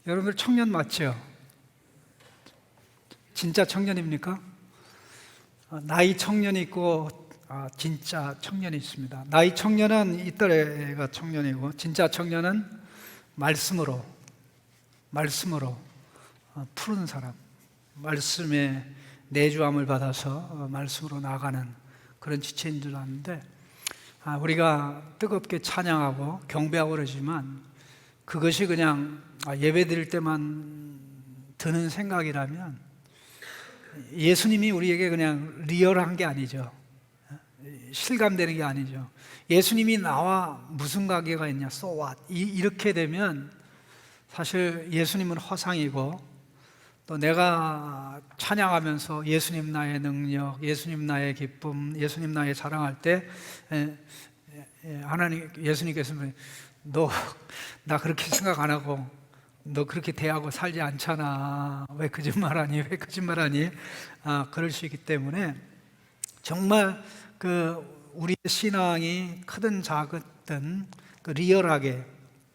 여러분들 청년 맞죠? 진짜 청년입니까? 나이 청년이 있고 진짜 청년이 있습니다. 나이 청년은 이 또래가 청년이고, 진짜 청년은 말씀으로 푸른 사람, 말씀의 내주함을 받아서 말씀으로 나아가는 그런 지체인 줄 아는데, 우리가 뜨겁게 찬양하고 경배하고 그러지만 그것이 그냥 예배 드릴 때만 드는 생각이라면 예수님이 우리에게 그냥 리얼한 게 아니죠. 실감되는 게 아니죠. 예수님이 나와 무슨 관계가 있냐, so what? 이렇게 되면 사실 예수님은 허상이고, 또 내가 찬양하면서 예수님 나의 능력, 예수님 나의 기쁨, 예수님 나의 자랑할 때 하나님, 예수님께서 너 나 그렇게 생각 안 하고 너 그렇게 대하고 살지 않잖아, 왜 거짓말하니, 왜 거짓말하니, 그럴 수 있기 때문에 정말 우리의 신앙이 크든 작든 리얼하게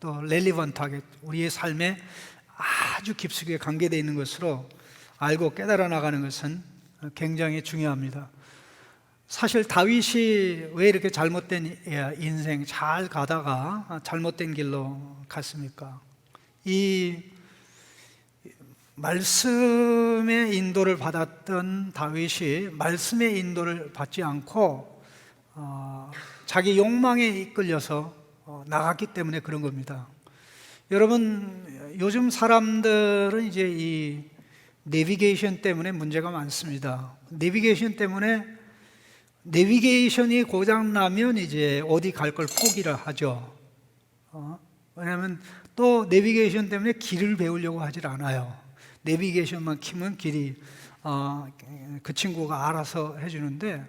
또 렐리번트하게 우리의 삶에 아주 깊숙이 관계되어 있는 것으로 알고 깨달아 나가는 것은 굉장히 중요합니다. 사실 다윗이 왜 이렇게 잘못된 인생 잘 가다가 잘못된 길로 갔습니까? 이 말씀의 인도를 받았던 다윗이 말씀의 인도를 받지 않고 자기 욕망에 이끌려서 나갔기 때문에 그런 겁니다. 여러분, 요즘 사람들은 이제 이 내비게이션 때문에 문제가 많습니다. 내비게이션이 고장나면 이제 어디 갈 걸 포기를 하죠. 왜냐하면 또 내비게이션 때문에 길을 배우려고 하질 않아요. 내비게이션만 키면 길이 그 친구가 알아서 해주는데,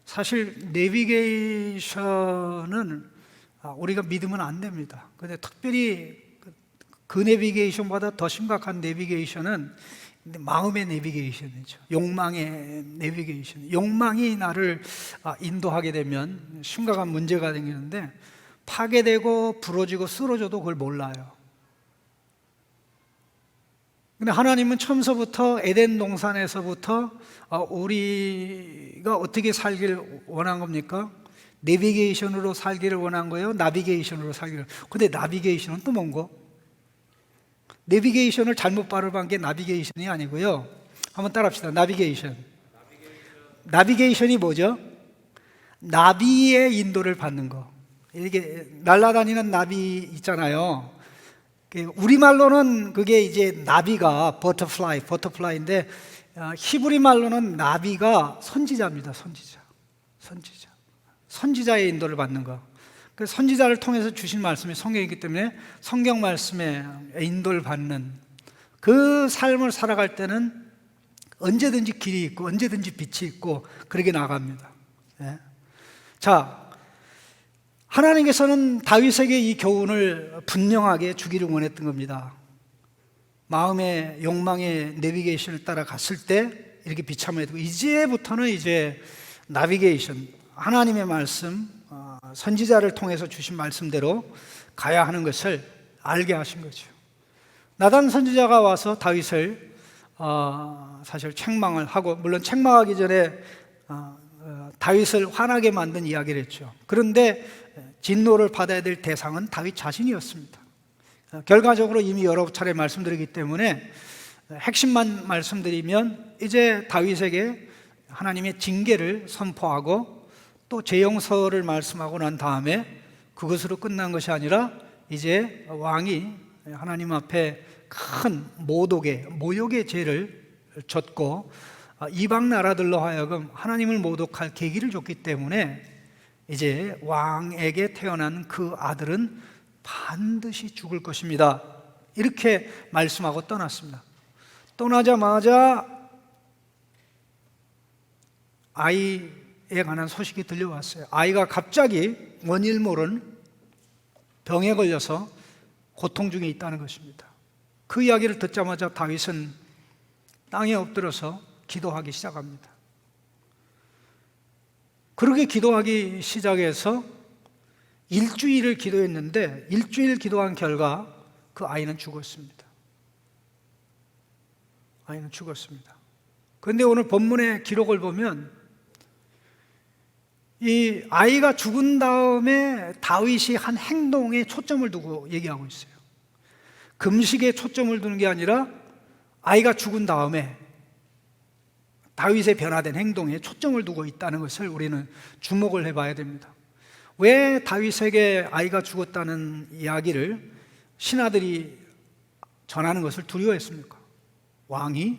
사실 내비게이션은 우리가 믿으면 안 됩니다. 근데 특별히 그 내비게이션보다 더 심각한 내비게이션은 마음의 내비게이션이죠. 욕망의 내비게이션. 욕망이 나를 인도하게 되면 심각한 문제가 생기는데, 파괴되고 부러지고 쓰러져도 그걸 몰라요. 근데 하나님은 처음서부터 에덴 동산에서부터 우리가 어떻게 살기를 원한 겁니까? 내비게이션으로 살기를 원한 거예요? 나비게이션으로 살기를. 근데 나비게이션은 또 뭔가? 내비게이션을 잘못 발음한 게 나비게이션이 아니고요. 한번 따라합시다. 나비게이션이 뭐죠? 나비의 인도를 받는 거. 이게 날아다니는 나비 있잖아요. 우리말로는 그게 이제 나비가 버터플라이인데, 히브리 말로는 나비가 선지자입니다. 선지자의 인도를 받는 거. 그 선지자를 통해서 주신 말씀이 성경이기 때문에 성경 말씀에 인도를 받는 그 삶을 살아갈 때는 언제든지 길이 있고 언제든지 빛이 있고 그렇게 나갑니다. 자, 하나님께서는 다윗에게 이 교훈을 분명하게 주기를 원했던 겁니다. 마음의 욕망의 내비게이션을 따라 갔을 때 이렇게 비참해 두고, 이제부터는 이제 나비게이션, 하나님의 말씀, 선지자를 통해서 주신 말씀대로 가야 하는 것을 알게 하신 거죠. 나단 선지자가 와서 다윗을 사실 책망을 하고, 물론 책망하기 전에 다윗을 화나게 만든 이야기를 했죠. 그런데 진노를 받아야 될 대상은 다윗 자신이었습니다. 결과적으로 이미 여러 차례 말씀드리기 때문에 핵심만 말씀드리면, 이제 다윗에게 하나님의 징계를 선포하고 또 재용서를 말씀하고 난 다음에 그것으로 끝난 것이 아니라 이제 왕이 하나님 앞에 큰 모욕의 죄를 졌고 이방 나라들로 하여금 하나님을 모독할 계기를 줬기 때문에 이제 왕에게 태어난 그 아들은 반드시 죽을 것입니다. 이렇게 말씀하고 떠났습니다. 떠나자마자 아이에 관한 소식이 들려왔어요. 아이가 갑자기 원일 모른 병에 걸려서 고통 중에 있다는 것입니다. 그 이야기를 듣자마자 다윗은 땅에 엎드려서 기도하기 시작합니다. 그렇게 기도하기 시작해서 일주일을 기도했는데, 일주일 기도한 결과 그 아이는 죽었습니다. 아이는 죽었습니다. 그런데 오늘 본문의 기록을 보면 이 아이가 죽은 다음에 다윗이 한 행동에 초점을 두고 얘기하고 있어요. 금식에 초점을 두는 게 아니라 아이가 죽은 다음에 다윗의 변화된 행동에 초점을 두고 있다는 것을 우리는 주목을 해봐야 됩니다. 왜 다윗에게 아이가 죽었다는 이야기를 신하들이 전하는 것을 두려워했습니까? 왕이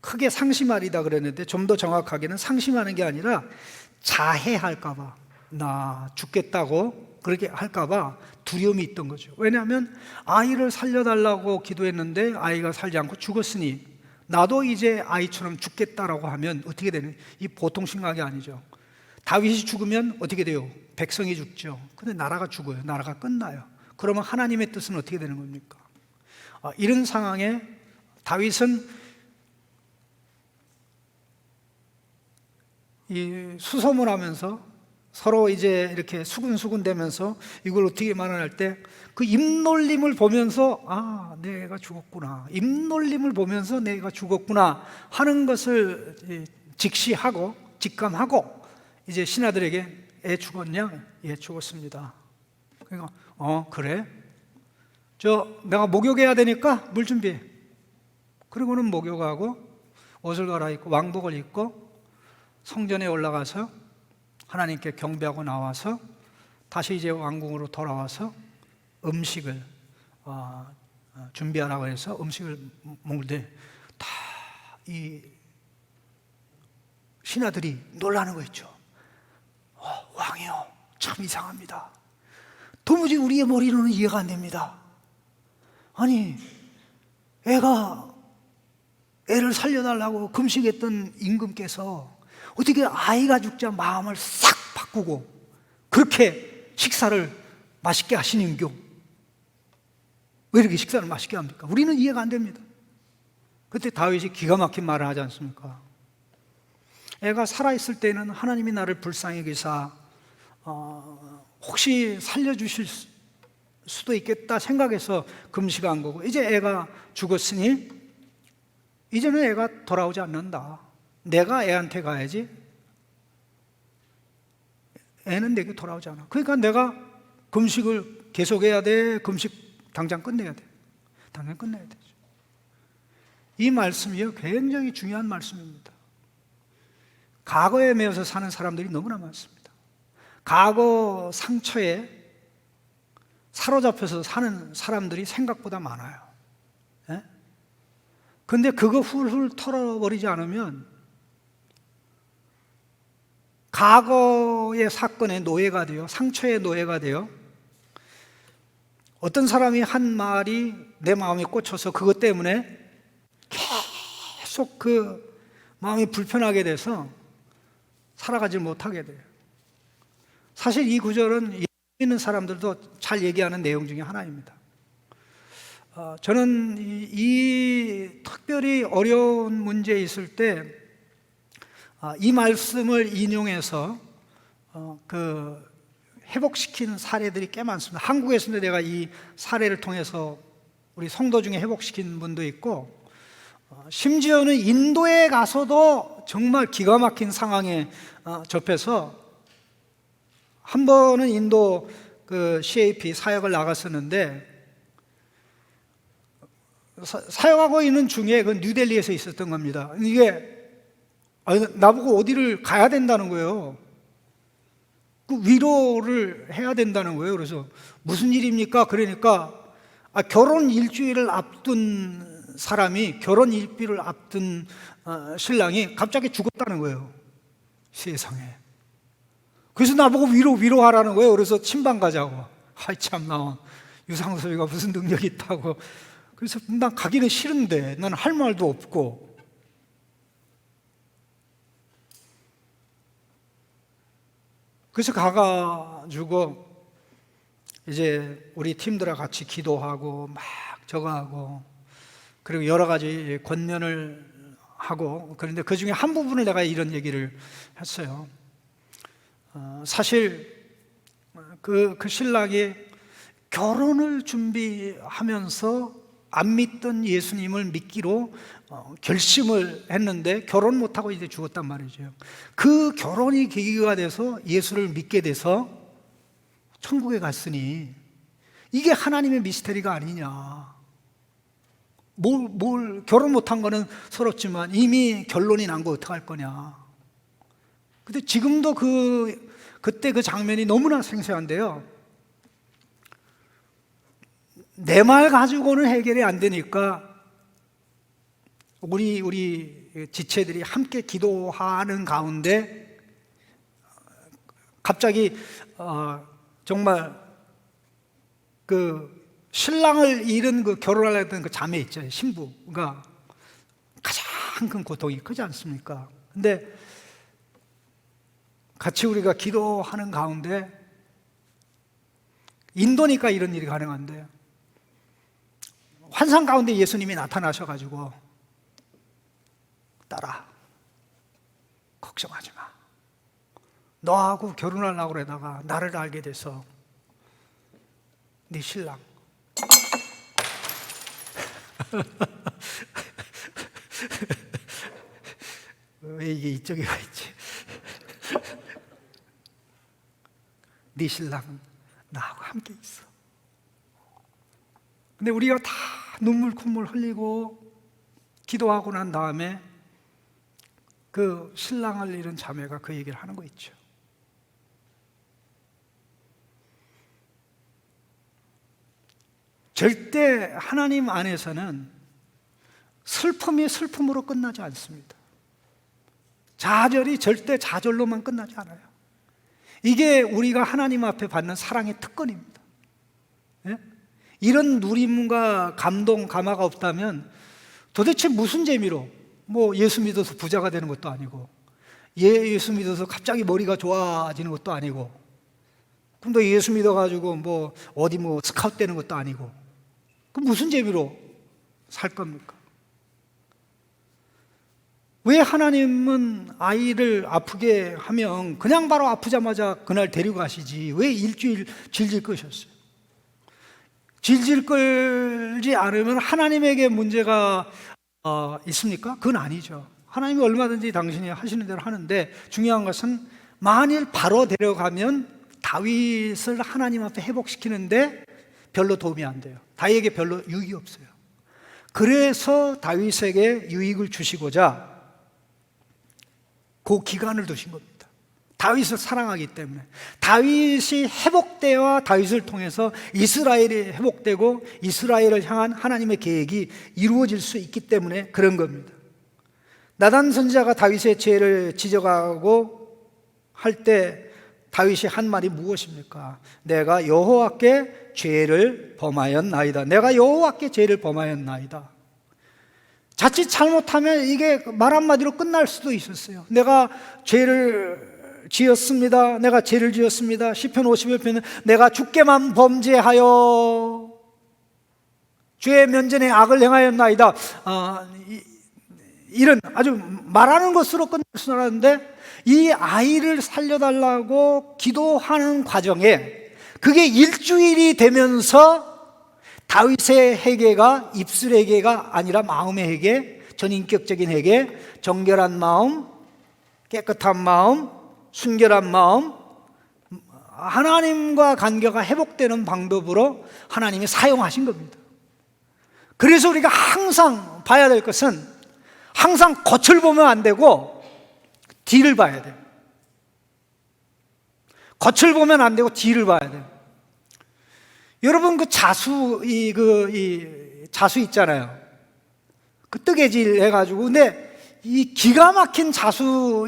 크게 상심하리다 그랬는데 좀 더 정확하게는 상심하는 게 아니라 자해할까 봐, 나 죽겠다고 그렇게 할까 봐 두려움이 있던 거죠. 왜냐하면 아이를 살려달라고 기도했는데 아이가 살지 않고 죽었으니 나도 이제 아이처럼 죽겠다라고 하면 어떻게 되는, 이 보통 생각이 아니죠. 다윗이 죽으면 어떻게 돼요? 백성이 죽죠. 근데 나라가 죽어요. 나라가 끝나요. 그러면 하나님의 뜻은 어떻게 되는 겁니까? 이런 상황에 다윗은 이 수소문하면서 서로 이제 이렇게 수군수군 되면서 이걸 어떻게 만원할 때 그 입놀림을 보면서 내 애가 죽었구나, 입놀림을 보면서 내 애가 죽었구나 하는 것을 직시하고 직감하고 이제 신하들에게 애 죽었냐? 예, 죽었습니다. 그러니까 그래? 내가 목욕해야 되니까 물 준비해. 그리고는 목욕하고 옷을 갈아입고 왕복을 입고 성전에 올라가서 하나님께 경배하고 나와서 다시 이제 왕궁으로 돌아와서 음식을 준비하라고 해서 음식을 먹는데 다 이 신하들이 놀라는 거 있죠. 왕이요, 참 이상합니다. 도무지 우리의 머리로는 이해가 안 됩니다. 아니, 애를 살려달라고 금식했던 임금께서 어떻게 아이가 죽자 마음을 싹 바꾸고 그렇게 식사를 맛있게 하시는겨? 왜 이렇게 식사를 맛있게 합니까? 우리는 이해가 안 됩니다. 그때 다윗이 기가 막힌 말을 하지 않습니까? 애가 살아있을 때는 하나님이 나를 불쌍히 여기사 혹시 살려주실 수도 있겠다 생각해서 금식한 거고, 이제 애가 죽었으니 이제는 애가 돌아오지 않는다. 내가 애한테 가야지. 애는 내게 돌아오지 않아. 그러니까 내가 금식을 계속해야 돼. 금식 당장 끝내야 돼. 당장 끝내야 되죠. 이 말씀이요, 굉장히 중요한 말씀입니다. 과거에 매여서 사는 사람들이 너무나 많습니다. 과거 상처에 사로잡혀서 사는 사람들이 생각보다 많아요. 근데 그거 훌훌 털어버리지 않으면 과거의 사건의 노예가 돼요. 상처의 노예가 돼요. 어떤 사람이 한 말이 내 마음에 꽂혀서 그것 때문에 계속 그 마음이 불편하게 돼서 살아가지 못하게 돼요. 사실 이 구절은 예수 믿는 사람들도 잘 얘기하는 내용 중에 하나입니다. 저는 이 특별히 어려운 문제에 있을 때 이 말씀을 인용해서 그 회복시키는 사례들이 꽤 많습니다. 한국에서도 내가 이 사례를 통해서 우리 성도 중에 회복시킨 분도 있고, 심지어는 인도에 가서도 정말 기가 막힌 상황에 접해서 한 번은 인도 그 CAP 사역을 나갔었는데 사역하고 있는 중에 그 뉴델리에서 있었던 겁니다. 이게 나보고 어디를 가야 된다는 거예요. 그 위로를 해야 된다는 거예요. 그래서 무슨 일입니까? 그러니까 결혼 일주일을 앞둔 사람이, 결혼 일주일을 앞둔 신랑이 갑자기 죽었다는 거예요. 세상에. 그래서 나보고 위로하라는 거예요. 그래서 친방 가자고. 아이 참나, 유상섭이가 무슨 능력이 있다고. 그래서 난 가기는 싫은데 난 할 말도 없고. 그래서 가가지고 이제 우리 팀들과 같이 기도하고 막 저거하고, 그리고 여러 가지 권면을 하고, 그런데 그 중에 한 부분을 내가 이런 얘기를 했어요. 사실 그 신랑이 결혼을 준비하면서 안 믿던 예수님을 믿기로 결심을 했는데 결혼 못하고 이제 죽었단 말이죠. 그 결혼이 계기가 돼서 예수를 믿게 돼서 천국에 갔으니 이게 하나님의 미스터리가 아니냐. 결혼 못한 거는 서럽지만 이미 결론이 난 거 어떡할 거냐. 근데 지금도 그때 그 장면이 너무나 생생한데요. 내 말 가지고는 해결이 안 되니까 우리 지체들이 함께 기도하는 가운데 갑자기 정말 그 신랑을 잃은 그 결혼하려 했던 그 자매 있죠. 신부가 가장 큰 고통이 크지 않습니까? 근데 같이 우리가 기도하는 가운데 인도니까 이런 일이 가능한데 환상 가운데 예수님이 나타나셔가지고 딸아 걱정하지 마. 너하고 결혼하려고 그러다가 나를 알게 돼서 네 신랑 왜 이게 이쪽에 와 있지? 네 신랑은 나하고 함께 있어. 근데 우리가 다 눈물 콧물 흘리고 기도하고 난 다음에 그 신랑을 잃은 자매가 그 얘기를 하는 거 있죠. 절대 하나님 안에서는 슬픔이 슬픔으로 끝나지 않습니다. 좌절이 절대 좌절로만 끝나지 않아요. 이게 우리가 하나님 앞에 받는 사랑의 특권입니다. 예? 이런 누림과 감동, 감화가 없다면 도대체 무슨 재미로 예수 믿어서 부자가 되는 것도 아니고 예수 믿어서 갑자기 머리가 좋아지는 것도 아니고 그럼 또 예수 믿어가지고 어디 스카우트 되는 것도 아니고 그럼 무슨 재미로 살 겁니까? 왜 하나님은 아이를 아프게 하면 그냥 바로 아프자마자 그날 데리고 가시지 왜 일주일 질질 끄셨어요? 질질 끌지 않으면 하나님에게 문제가 있습니까? 그건 아니죠. 하나님이 얼마든지 당신이 하시는 대로 하는데 중요한 것은 만일 바로 데려가면 다윗을 하나님 앞에 회복시키는데 별로 도움이 안 돼요. 다윗에게 별로 유익이 없어요. 그래서 다윗에게 유익을 주시고자 그 기간을 두신 겁니다. 다윗을 사랑하기 때문에 다윗이 회복되어 다윗을 통해서 이스라엘이 회복되고 이스라엘을 향한 하나님의 계획이 이루어질 수 있기 때문에 그런 겁니다. 나단 선지자가 다윗의 죄를 지적하고 할 때 다윗이 한 말이 무엇입니까? 내가 여호와께 죄를 범하였나이다. 내가 여호와께 죄를 범하였나이다. 자칫 잘못하면 이게 말 한마디로 끝날 수도 있었어요. 내가 죄를 지었습니다. 내가 죄를 지었습니다. 시편 51편은 내가 주께만 범죄하여 죄의 면전에 악을 행하였나이다. 이런 아주 말하는 것으로 끝날 수 있었는데 이 아이를 살려달라고 기도하는 과정에 그게 일주일이 되면서 다윗의 회개가 입술 회개가 아니라 마음의 회개, 전인격적인 회개, 정결한 마음, 깨끗한 마음, 순결한 마음, 하나님과 관계가 회복되는 방법으로 하나님이 사용하신 겁니다. 그래서 우리가 항상 봐야 될 것은 항상 겉을 보면 안 되고 뒤를 봐야 돼요. 겉을 보면 안 되고 뒤를 봐야 돼요. 여러분 그 자수 자수 있잖아요. 그 뜨개질 해가지고 근데 이 기가 막힌 자수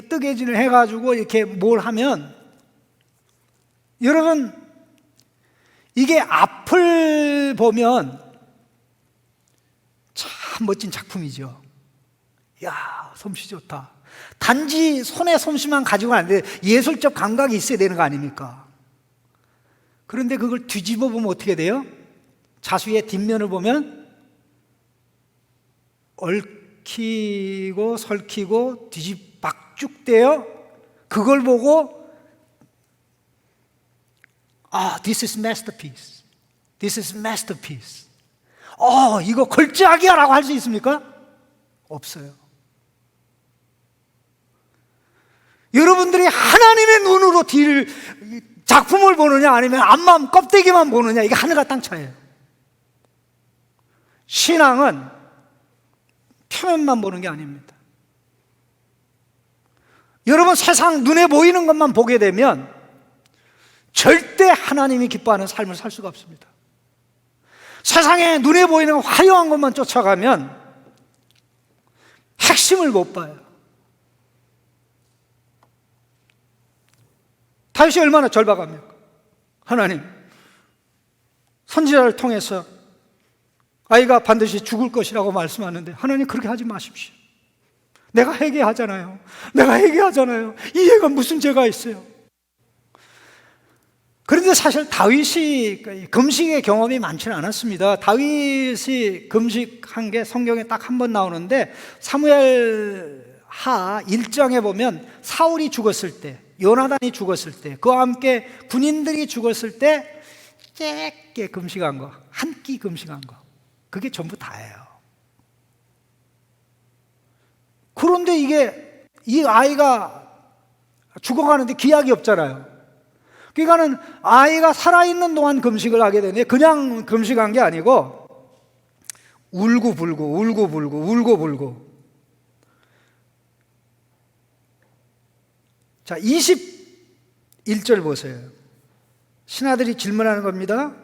뜨개질을 해가지고 이렇게 뭘 하면 여러분 이게 앞을 보면 참 멋진 작품이죠. 야 솜씨 좋다. 단지 손에 솜씨만 가지고는 안 돼. 예술적 감각이 있어야 되는 거 아닙니까? 그런데 그걸 뒤집어 보면 어떻게 돼요? 자수의 뒷면을 보면 얽히고 설키고 뒤집박죽되어 그걸 보고 This is masterpiece. This is masterpiece. 이거 걸작이야 라고 할 수 있습니까? 없어요. 여러분들이 하나님의 눈으로 작품을 보느냐 아니면 앞만 껍데기만 보느냐, 이게 하늘과 땅 차이예요. 신앙은 표면만 보는 게 아닙니다. 여러분, 세상 눈에 보이는 것만 보게 되면 절대 하나님이 기뻐하는 삶을 살 수가 없습니다. 세상에 눈에 보이는 화려한 것만 쫓아가면 핵심을 못 봐요. 다윗이 얼마나 절박합니까? 하나님, 선지자를 통해서 아이가 반드시 죽을 것이라고 말씀하는데 하나님, 그렇게 하지 마십시오. 내가 회개하잖아요. 이 애가 무슨 죄가 있어요? 그런데 사실 다윗이 금식의 경험이 많지는 않았습니다. 다윗이 금식한 게 성경에 딱 한 번 나오는데, 사무엘하 1장에 보면 사울이 죽었을 때, 요나단이 죽었을 때, 그와 함께 군인들이 죽었을 때 짧게 금식한 거, 한 끼 금식한 거, 그게 전부 다예요. 그런데 이 아이가 죽어가는데 기약이 없잖아요. 그러니까는 아이가 살아있는 동안 금식을 하게 되는데, 그냥 금식한 게 아니고 울고불고. 자, 21절 보세요. 신하들이 질문하는 겁니다.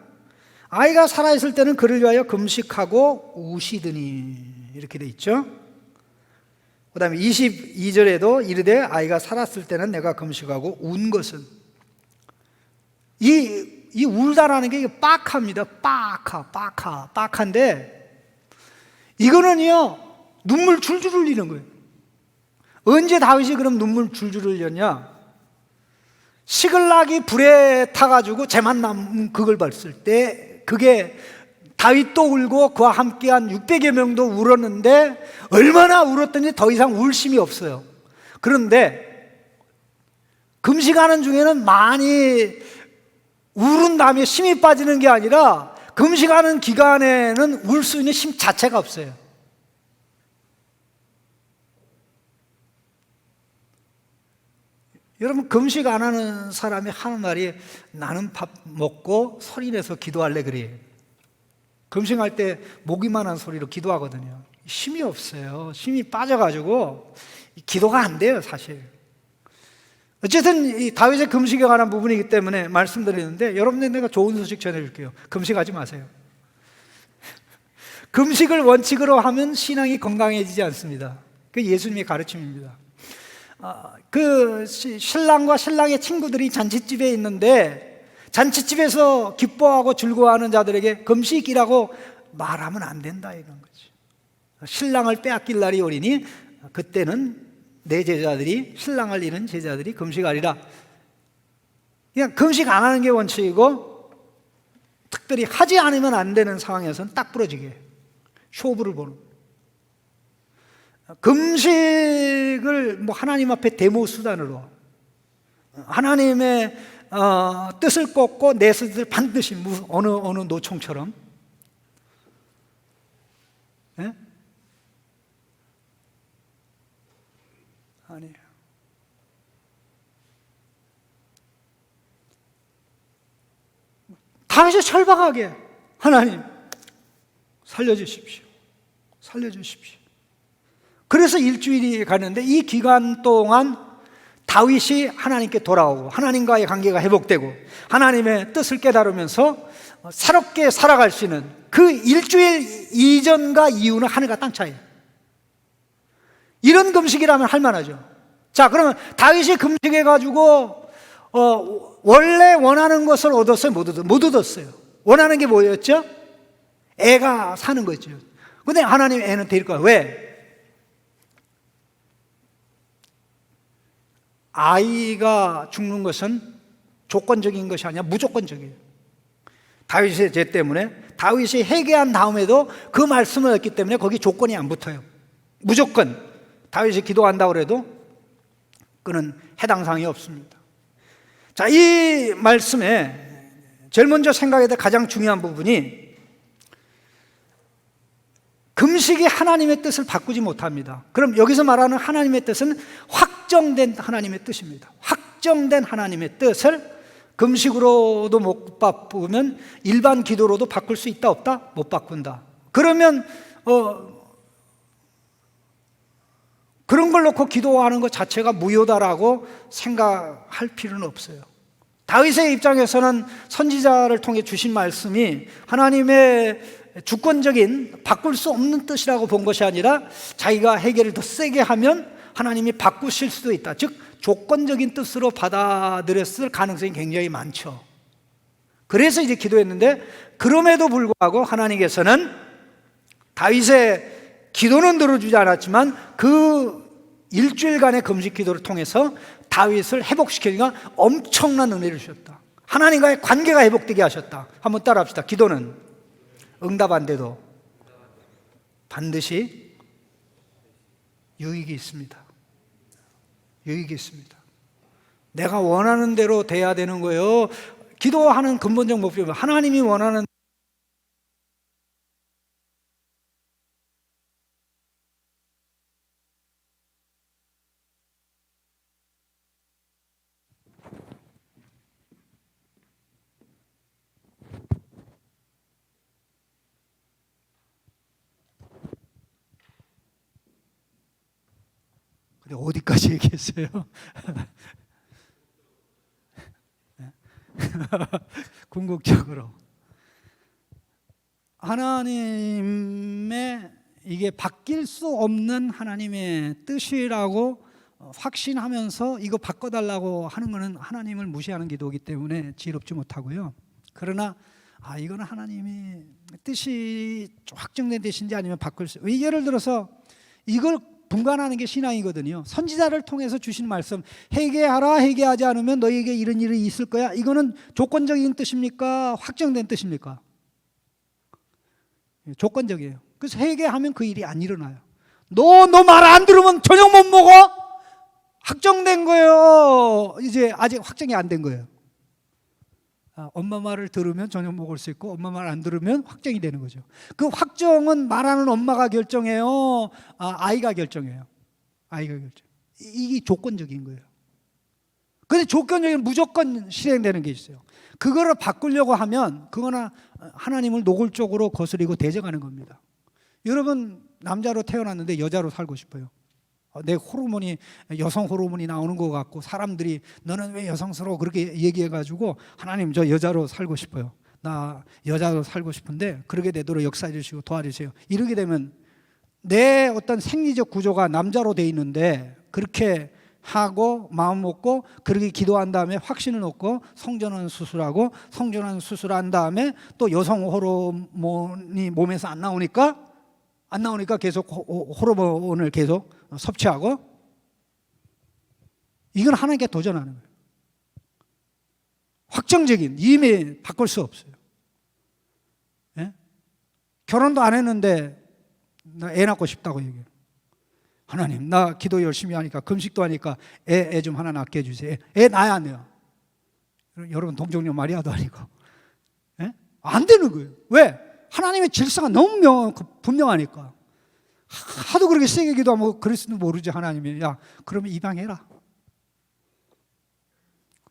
아이가 살아있을 때는 그를 위하여 금식하고 우시더니, 이렇게 돼 있죠. 그 다음에 22절에도 이르되 아이가 살았을 때는 내가 금식하고 운 것은, 이 울다라는 게 빡합니다. 빡한데, 이거는요, 눈물 줄줄 흘리는 거예요. 언제 다윗이 그럼 눈물 줄줄 흘렸냐? 시글락이 불에 타가지고 재만 남은 그걸 봤을 때, 그게 다윗도 울고 그와 함께한 600여 명도 울었는데, 얼마나 울었더니 더 이상 울 힘이 없어요. 그런데 금식하는 중에는 많이 울은 다음에 힘이 빠지는 게 아니라, 금식하는 기간에는 울 수 있는 힘 자체가 없어요. 여러분, 금식 안 하는 사람이 하는 말이 나는 밥 먹고 소리내서 기도할래 그래요. 금식할 때 목이만한 소리로 기도하거든요. 힘이 없어요. 힘이 빠져가지고 기도가 안 돼요, 사실. 어쨌든 이 다윗의 금식에 관한 부분이기 때문에 말씀드리는데, 여러분들 내가 좋은 소식 전해줄게요. 금식하지 마세요. 금식을 원칙으로 하면 신앙이 건강해지지 않습니다. 그 예수님의 가르침입니다. 그 신랑과 신랑의 친구들이 잔치집에 있는데, 잔치집에서 기뻐하고 즐거워하는 자들에게 금식이라고 말하면 안 된다, 이런 거죠. 신랑을 빼앗길 날이 오리니 그때는 내 제자들이, 신랑을 잃은 제자들이 금식하리라. 그냥 금식 안 하는 게 원칙이고, 특별히 하지 않으면 안 되는 상황에서는 딱 부러지게 쇼부를 보는. 금식을 하나님 앞에 데모 수단으로, 하나님의 뜻을 꺾고 내 뜻을 반드시, 어느 노총처럼, 예? 아니에요. 다윗이 철박하게 하나님 살려주십시오. 그래서 일주일이 가는데, 이 기간 동안 다윗이 하나님께 돌아오고 하나님과의 관계가 회복되고 하나님의 뜻을 깨달으면서 새롭게 살아갈 수 있는 그 일주일 이전과 이후는 하늘과 땅 차이예요. 이런 금식이라면 할 만하죠. 자, 그러면 다윗이 금식해가지고 원래 원하는 것을 얻었어요? 못 얻었어요. 원하는 게 뭐였죠? 애가 사는 거죠. 근데 하나님 애는 데릴 거야. 왜? 아이가 죽는 것은 조건적인 것이 아니라 무조건적이에요. 다윗의 죄 때문에, 다윗이 회개한 다음에도 그 말씀을 했기 때문에 거기 조건이 안 붙어요. 무조건 다윗이 기도한다고 해도 그는 해당 사항이 없습니다. 자, 이 말씀에 제일 먼저 생각해야 될 가장 중요한 부분이, 금식이 하나님의 뜻을 바꾸지 못합니다. 그럼 여기서 말하는 하나님의 뜻은 확정된 하나님의 뜻입니다. 확정된 하나님의 뜻을 금식으로도 못 바꾸면 일반 기도로도 바꿀 수 있다 없다? 못 바꾼다. 그러면 그런 걸 놓고 기도하는 것 자체가 무효다라고 생각할 필요는 없어요. 다윗의 입장에서는 선지자를 통해 주신 말씀이 하나님의 주권적인 바꿀 수 없는 뜻이라고 본 것이 아니라 자기가 해결을 더 세게 하면 하나님이 바꾸실 수도 있다. 즉 조건적인 뜻으로 받아들였을 가능성이 굉장히 많죠. 그래서 이제 기도했는데, 그럼에도 불구하고 하나님께서는 다윗의 기도는 들어주지 않았지만 그 일주일간의 금식 기도를 통해서 다윗을 회복시키니까 엄청난 은혜를 주셨다. 하나님과의 관계가 회복되게 하셨다. 한번 따라합시다. 기도는 응답 안 돼도 반드시 유익이 있습니다. 유익이 있습니다. 내가 원하는 대로 돼야 되는 거예요. 기도하는 근본적 목표는 하나님이 원하는 어디까지 얘기했어요? 궁극적으로 하나님의 이게 바뀔 수 없는 하나님의 뜻이라고 확신하면서 이거 바꿔달라고 하는 것은 하나님을 무시하는 기도이기 때문에 지혜롭지 못하고요. 그러나 이거는 하나님이 뜻이 확정된 뜻인지 아니면 바꿀 수, 예를 들어서 이걸 분간하는 게 신앙이거든요. 선지자를 통해서 주신 말씀, 회개하라, 회개하지 않으면 너희에게 이런 일이 있을 거야. 이거는 조건적인 뜻입니까? 확정된 뜻입니까? 조건적이에요. 그래서 회개하면 그 일이 안 일어나요. 너 말 안 들으면 저녁 못 먹어? 확정된 거예요. 이제 아직 확정이 안 된 거예요. 엄마 말을 들으면 저녁 먹을 수 있고, 엄마 말 안 들으면 확정이 되는 거죠. 그 확정은 말하는 엄마가 결정해요? 아이가 결정해요? 아이가 결정. 이게 조건적인 거예요. 근데 조건적인 무조건 실행되는 게 있어요. 그거를 바꾸려고 하면 그거나 하나님을 노골적으로 거스리고 대적하는 겁니다. 여러분, 남자로 태어났는데 여자로 살고 싶어요. 내 호르몬이 여성 호르몬이 나오는 것 같고, 사람들이 너는 왜 여성스러워 그렇게 얘기해가지고 하나님 저 여자로 살고 싶어요. 나 여자로 살고 싶은데 그렇게 되도록 역사해 주시고 도와주세요. 이렇게 되면 내 어떤 생리적 구조가 남자로 돼 있는데 그렇게 하고 마음 먹고 그렇게 기도한 다음에 확신을 얻고 성전환 수술하고 성전환 수술한 다음에 또 여성 호르몬이 몸에서 안 나오니까 계속 호르몬을 계속 섭취하고, 이건 하나님께 도전하는 거예요. 확정적인, 이미 바꿀 수 없어요. 예? 결혼도 안 했는데 나 애 낳고 싶다고 얘기해요. 하나님, 나 기도 열심히 하니까, 금식도 하니까 애 좀 하나 낳게 해주세요. 애 낳아야 안 돼요. 여러분, 동정녀 마리아도 아니고. 예? 안 되는 거예요. 왜? 하나님의 질서가 너무 분명하니까. 하도 그렇게 세게 기도하면 그리스도는 모르지. 하나님이 야 그러면 입양해라.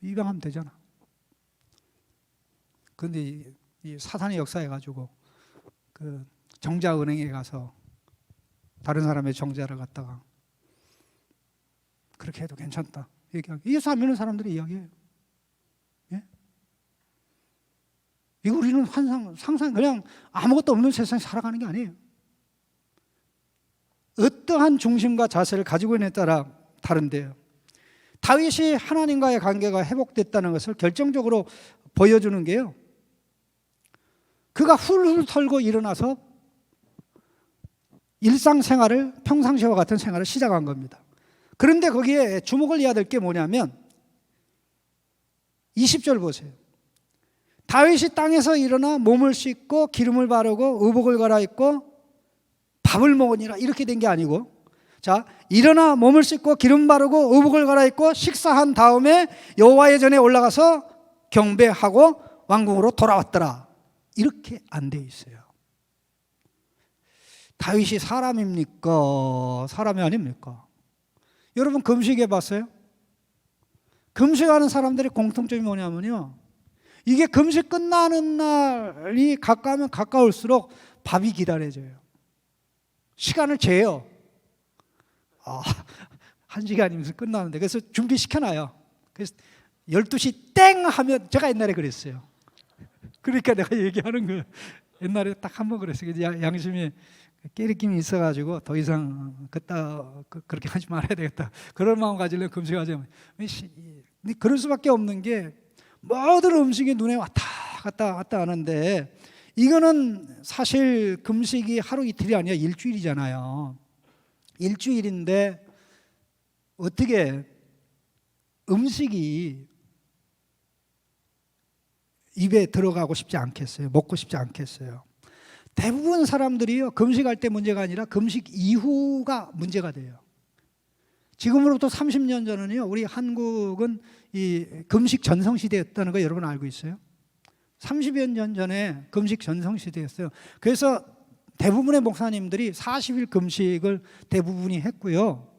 입양하면 되잖아. 그런데 이 사탄의 역사해가지고 그 정자은행에 가서 다른 사람의 정자를 갖다가 그렇게 해도 괜찮다 얘기하고, 예수 안 믿는 사람들이 이야기해요. 예? 이거 우리는 상상 그냥 아무것도 없는 세상에 살아가는 게 아니에요. 어떠한 중심과 자세를 가지고 있느냐에 따라 다른데요. 다윗이 하나님과의 관계가 회복됐다는 것을 결정적으로 보여주는 게요, 그가 훌훌 털고 일어나서 일상생활을, 평상시와 같은 생활을 시작한 겁니다. 그런데 거기에 주목을 해야 될 게 뭐냐면 20절 보세요. 다윗이 땅에서 일어나 몸을 씻고 기름을 바르고 의복을 갈아입고 밥을 먹으니라 이렇게 된 게 아니고, 자, 일어나 몸을 씻고 기름 바르고 의복을 갈아입고 식사한 다음에 여호와의 전에 올라가서 경배하고 왕궁으로 돌아왔더라, 이렇게 안 돼 있어요. 다윗이 사람입니까? 사람이 아닙니까? 여러분 금식해 봤어요? 금식하는 사람들의 공통점이 뭐냐면요, 이게 금식 끝나는 날이 가까우면 가까울수록 밥이 기다려져요. 시간을 재요. 1시간이면서 끝나는데, 그래서 준비시켜놔요. 그래서 12시 땡 하면, 제가 옛날에 그랬어요. 그러니까 내가 얘기하는 거예요. 옛날에 딱 한 번 그랬어요. 양심이 깨리낌이 있어가지고 더 이상 그렇게 하지 말아야 되겠다, 그런 마음 가지려면 금식하자면, 그럴 수밖에 없는 게 모든 음식이 눈에 왔다 갔다 하는데, 이거는 사실 금식이 하루 이틀이 아니라 일주일이잖아요. 일주일인데 어떻게 음식이 입에 들어가고 싶지 않겠어요? 먹고 싶지 않겠어요? 대부분 사람들이요, 금식할 때 문제가 아니라 금식 이후가 문제가 돼요. 지금으로부터 30년 전은요, 우리 한국은 이 금식 전성시대였다는 거 여러분 알고 있어요? 30여 년 전에 금식 전성시대였어요. 그래서 대부분의 목사님들이 40일 금식을 대부분이 했고요.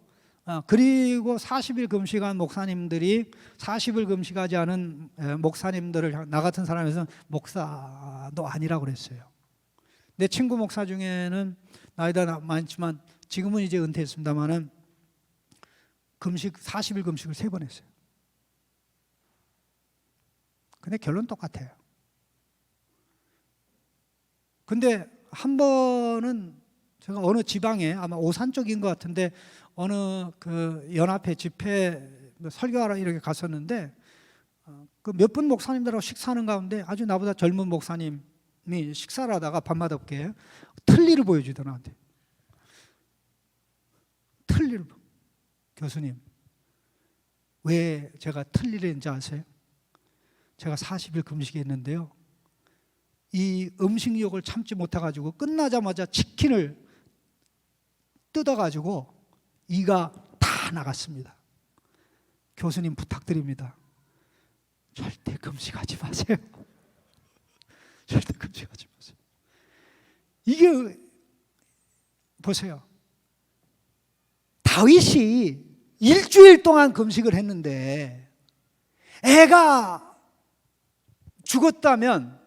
그리고 40일 금식한 목사님들이 40일 금식하지 않은 목사님들을, 나 같은 사람에서는 목사도 아니라고 그랬어요. 내 친구 목사 중에는 나이가 많지만 지금은 이제 은퇴했습니다만은 40일 금식을 3번 했어요. 근데 결론 똑같아요. 근데 한 번은 제가 어느 지방에, 아마 오산 쪽인 것 같은데, 어느 그 연합회 집회 설교하러 이렇게 갔었는데, 그 몇 분 목사님들하고 식사하는 가운데 아주 나보다 젊은 목사님이 식사를 하다가 밥맛없게 틀니를 보여주더라. 나한테 틀니를. 교수님, 왜 제가 틀니를 했는지 아세요? 제가 40일 금식했는데요, 이 음식욕을 참지 못해가지고 끝나자마자 치킨을 뜯어가지고 이가 다 나갔습니다. 교수님 부탁드립니다. 절대 금식하지 마세요. 절대 금식하지 마세요. 이게 보세요. 다윗이 일주일 동안 금식을 했는데 애가 죽었다면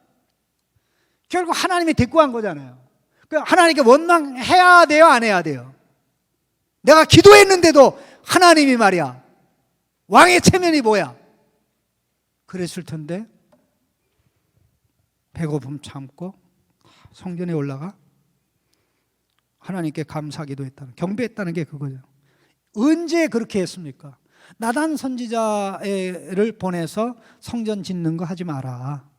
결국 하나님이 데리고 간 거잖아요. 하나님께 원망해야 돼요, 안 해야 돼요? 내가 기도했는데도 하나님이 말이야, 왕의 체면이 뭐야? 그랬을 텐데 배고픔 참고 성전에 올라가 하나님께 감사 기도했다는, 경배했다는 게 그거죠. 언제 그렇게 했습니까? 나단 선지자를 보내서 성전 짓는 거 하지 마라,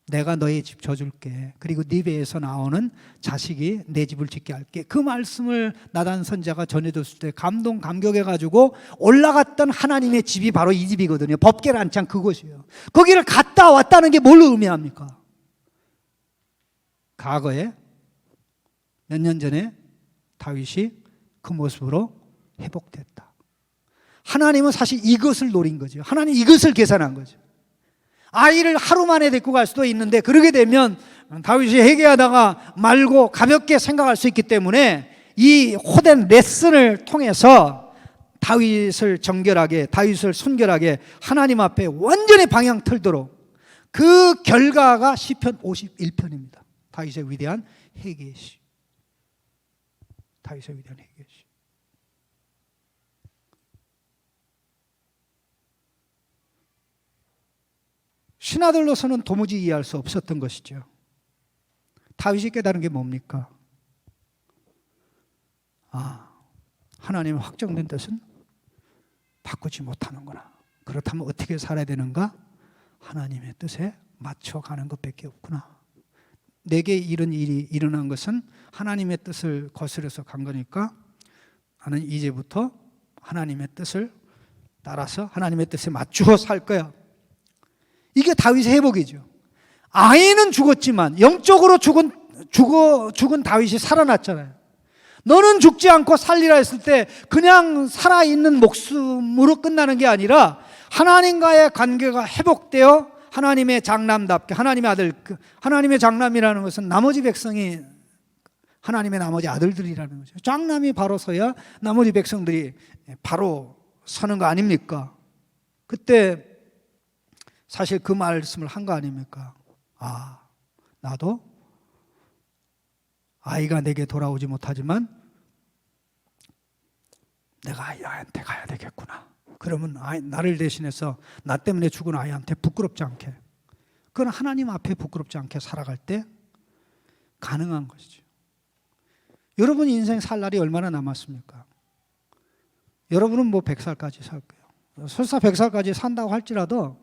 내가 너의 집 져줄게, 그리고 네 배에서 나오는 자식이 내 집을 짓게 할게, 그 말씀을 나단 선지자가 전해줬을 때 감동해가지고 올라갔던 하나님의 집이 바로 이 집이거든요. 법계란창 그곳이에요. 거기를 갔다 왔다는 게 뭘 의미합니까? 과거에 몇 년 전에 다윗이 그 모습으로 회복됐다. 하나님은 사실 이것을 노린 거죠. 하나님 이것을 계산한 거죠. 아이를 하루 만에 데리고 갈 수도 있는데, 그러게 되면 다윗이 회개하다가 말고 가볍게 생각할 수 있기 때문에 이 호된 레슨을 통해서 다윗을 정결하게, 다윗을 순결하게 하나님 앞에 완전히 방향 틀도록, 그 결과가 시편 51편입니다. 다윗의 위대한 회개의 시. 다윗의 위대한 회개의 시. 신하들로서는 도무지 이해할 수 없었던 것이죠. 다윗이 깨달은 게 뭡니까? 하나님의 확정된 뜻은 바꾸지 못하는구나. 그렇다면 어떻게 살아야 되는가? 하나님의 뜻에 맞춰가는 것밖에 없구나. 내게 이런 일이 일어난 것은 하나님의 뜻을 거스려서 간 거니까 나는 이제부터 하나님의 뜻을 따라서 하나님의 뜻에 맞추어 살 거야. 이게 다윗의 회복이죠. 아이는 죽었지만 영적으로 죽은 다윗이 살아났잖아요. 너는 죽지 않고 살리라 했을 때 그냥 살아있는 목숨으로 끝나는 게 아니라 하나님과의 관계가 회복되어 하나님의 장남답게, 하나님의 아들, 하나님의 장남이라는 것은 나머지 백성이 하나님의 나머지 아들들이라는 거죠. 장남이 바로 서야 나머지 백성들이 바로 서는 거 아닙니까? 그때 사실 그 말씀을 한 거 아닙니까? 아, 나도 아이가 내게 돌아오지 못하지만 내가 아이한테 가야 되겠구나. 그러면 나를 대신해서 나 때문에 죽은 아이한테 부끄럽지 않게, 그건 하나님 앞에 부끄럽지 않게 살아갈 때 가능한 것이죠. 여러분 인생 살 날이 얼마나 남았습니까? 여러분은 뭐 100살까지 살 거예요. 설사 100살까지 산다고 할지라도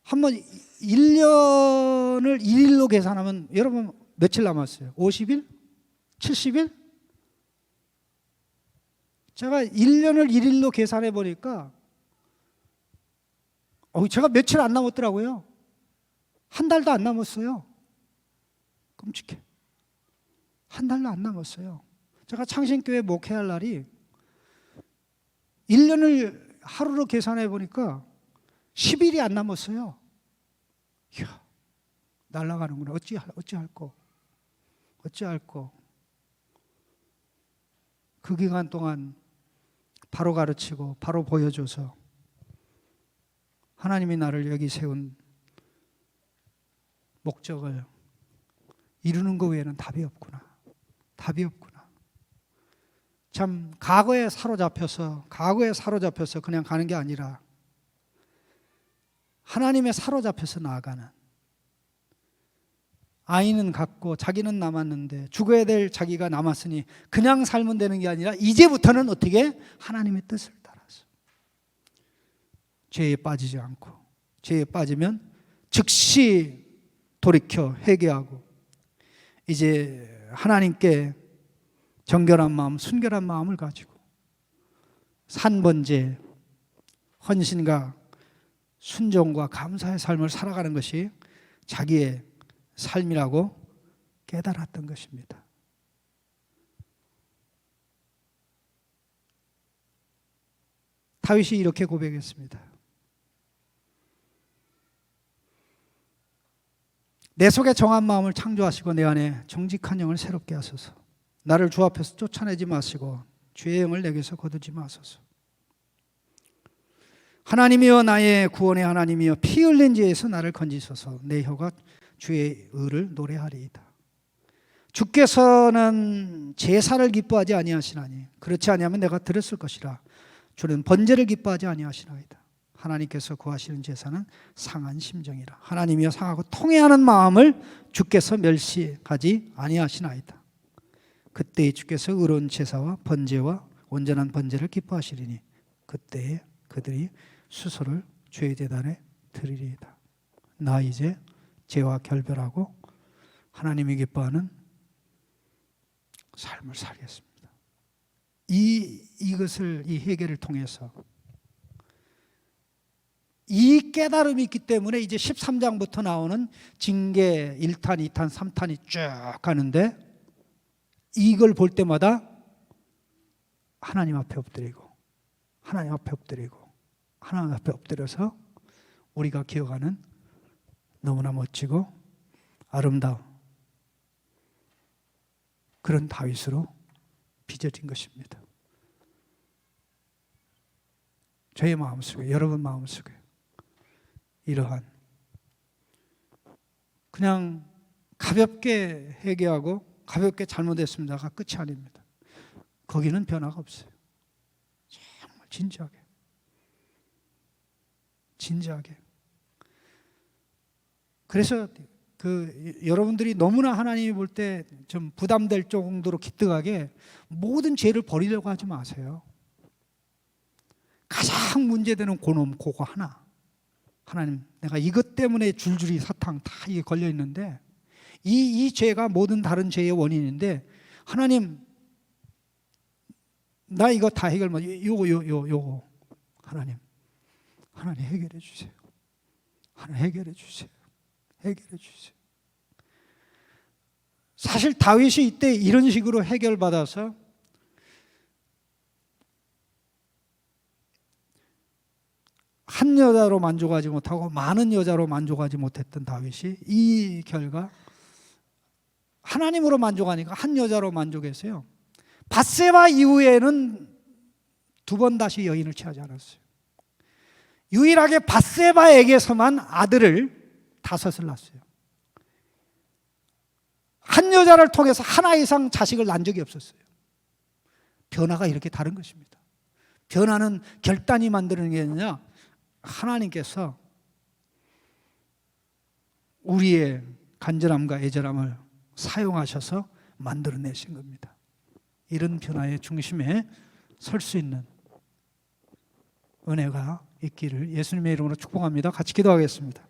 한번 1년을 1일로 계산하면 여러분 며칠 남았어요? 50일? 70일? 제가 1년을 1일로 계산해 보니까 제가 며칠 안 남았더라고요. 한 달도 안 남았어요. 끔찍해. 한 달도 안 남았어요. 제가 창신교회 목회할 날이 1년을 하루로 계산해 보니까 10일이 안 남았어요. 이야, 날아가는구나. 어찌할꼬. 그 기간 동안 바로 가르치고 바로 보여줘서 하나님이 나를 여기 세운 목적을 이루는 것 외에는 답이 없구나. 참 과거에 사로잡혀서 그냥 가는 게 아니라 하나님에 사로잡혀서 나아가는, 아이는 갖고 자기는 남았는데 죽어야 될 자기가 남았으니 그냥 살면 되는 게 아니라 이제부터는 어떻게 하나님의 뜻을 따라서 죄에 빠지지 않고, 죄에 빠지면 즉시 돌이켜 회개하고 이제 하나님께 정결한 마음, 순결한 마음을 가지고 산번제, 헌신과 순종과 감사의 삶을 살아가는 것이 자기의 삶이라고 깨달았던 것입니다. 다윗이 이렇게 고백했습니다. 내 속에 정한 마음을 창조하시고 내 안에 정직한 영을 새롭게 하소서. 나를 주 앞에서 쫓아내지 마시고 주의 영을 내게서 거두지 마소서. 하나님이여 나의 구원의 하나님이여 피 흘린 죄에서 나를 건지소서. 내 혀가 주의 의를 노래하리이다. 주께서는 제사를 기뻐하지 아니하시나니 그렇지 아니하면 내가 드렸을 것이라. 주는 번제를 기뻐하지 아니하시나이다. 하나님께서 구하시는 제사는 상한 심정이라. 하나님이여 상하고 통회하는 마음을 주께서 멸시하지 아니하시나이다. 그때에 주께서 의로운 제사와 번제와 온전한 번제를 기뻐하시리니 그때에 그들이 수소를 주의 제단에 드리리이다. 나 이제 죄와 결별하고 하나님이 기뻐하는 삶을 살겠습니다. 이것을 이 회개를 통해서 이 깨달음이 있기 때문에 이제 13장부터 나오는 징계 1탄, 2탄, 3탄이 쭉 가는데 이걸 볼 때마다 하나님 앞에 엎드려서 우리가 기억하는 너무나 멋지고 아름다운 그런 다윗으로 빚어진 것입니다. 저의 마음속에, 여러분 마음속에 이러한 그냥 가볍게 회개하고 가볍게 잘못했습니다가 끝이 아닙니다. 거기는 변화가 없어요. 정말 진지하게. 그래서 여러분들이 너무나 하나님이 볼 때 좀 부담될 정도로 기특하게 모든 죄를 버리려고 하지 마세요. 가장 문제되는 그거 하나. 하나님, 내가 이것 때문에 줄줄이 사탕 다 이게 걸려 있는데 이 죄가 모든 다른 죄의 원인인데 하나님, 나 이거 다 해결 못. 요거 하나님 해결해 주세요. 하나님 해결해 주세요. 사실 다윗이 이때 이런 식으로 해결받아서 한 여자로 만족하지 못하고 많은 여자로 만족하지 못했던 다윗이 이 결과 하나님으로 만족하니까 한 여자로 만족했어요. 밧세바 이후에는 두 번 다시 여인을 취하지 않았어요. 유일하게 밧세바에게서만 아들을 5을 낳았어요. 한 여자를 통해서 하나 이상 자식을 낳은 적이 없었어요. 변화가 이렇게 다른 것입니다. 변화는 결단이 만드는 게 아니라 하나님께서 우리의 간절함과 애절함을 사용하셔서 만들어내신 겁니다. 이런 변화의 중심에 설 수 있는 은혜가 있기를 예수님의 이름으로 축복합니다. 같이 기도하겠습니다.